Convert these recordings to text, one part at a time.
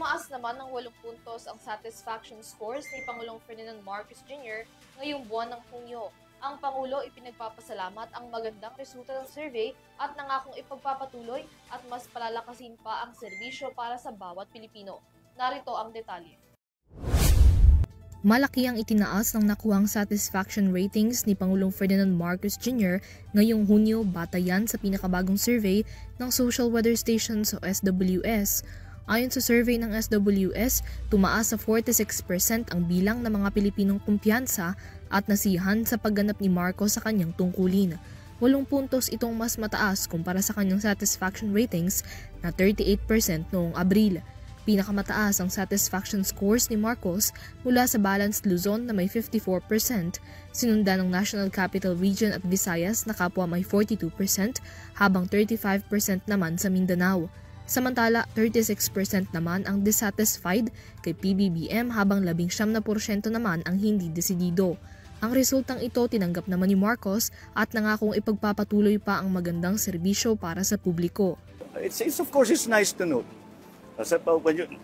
Tumaas naman ng 8 puntos ang satisfaction scores ni Pangulong Ferdinand Marcos Jr. ngayong buwan ng Hunyo. Ang Pangulo ipinagpapasalamat ang magandang resulta ng survey at nangakong ipagpapatuloy at mas palalakasin pa ang serbisyo para sa bawat Pilipino. Narito ang detalye. Malaki ang itinaas ng nakuhang satisfaction ratings ni Pangulong Ferdinand Marcos Jr. ngayong Hunyo batayan sa pinakabagong survey ng Social Weather Stations o SWS. Ayon sa survey ng SWS, tumaas sa 46% ang bilang ng mga Pilipinong kumpiyansa at nasiyahan sa pagganap ni Marcos sa kanyang tungkulin. 8 puntos itong mas mataas kumpara sa kanyang satisfaction ratings na 38% noong Abril. Pinakamataas ang satisfaction scores ni Marcos mula sa Balanced Luzon na may 54%, sinundan ng National Capital Region at Visayas na kapwa may 42%, habang 35% naman sa Mindanao. Samantala, 36% naman ang dissatisfied kay PBBM habang 19% naman ang hindi desidido. Ang resultang ito tinanggap naman ni Marcos at nangakong ipagpapatuloy pa ang magandang serbisyo para sa publiko. Of course, it's nice to know.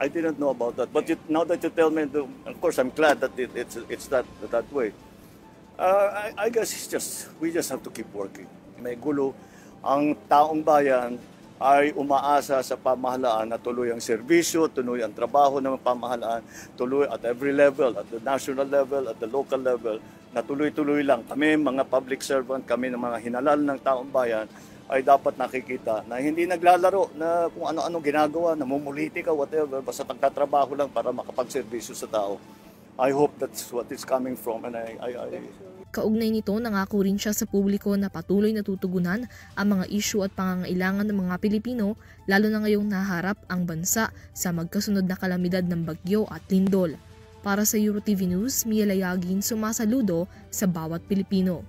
I didn't know about that, but now that you tell me, of course, I'm glad that it's that way. I guess we just have to keep working. May gulo. Ang taong bayan ay umaasa sa pamahalaan na tuloy ang serbisyo, tuloy ang trabaho ng pamahalaan, tuloy at every level, at the national level, at the local level, na tuloy-tuloy lang. Kami, mga public servant, kami ng mga hinalal ng taong bayan, ay dapat nakikita na hindi naglalaro na kung ano-ano ginagawa, namumulitika, whatever, basta pagtatrabaho lang para makapagserbisyo sa tao. I hope that's what is coming from, and Kaugnay nito, nangako rin siya sa publiko na patuloy na tutugunan ang mga issue at pangangailangan ng mga Pilipino, lalo na ngayong naharap ang bansa sa magkasunod na kalamidad ng bagyo at lindol. Para sa EuroTV News, Mia Layagin, sumasaludo sa bawat Pilipino.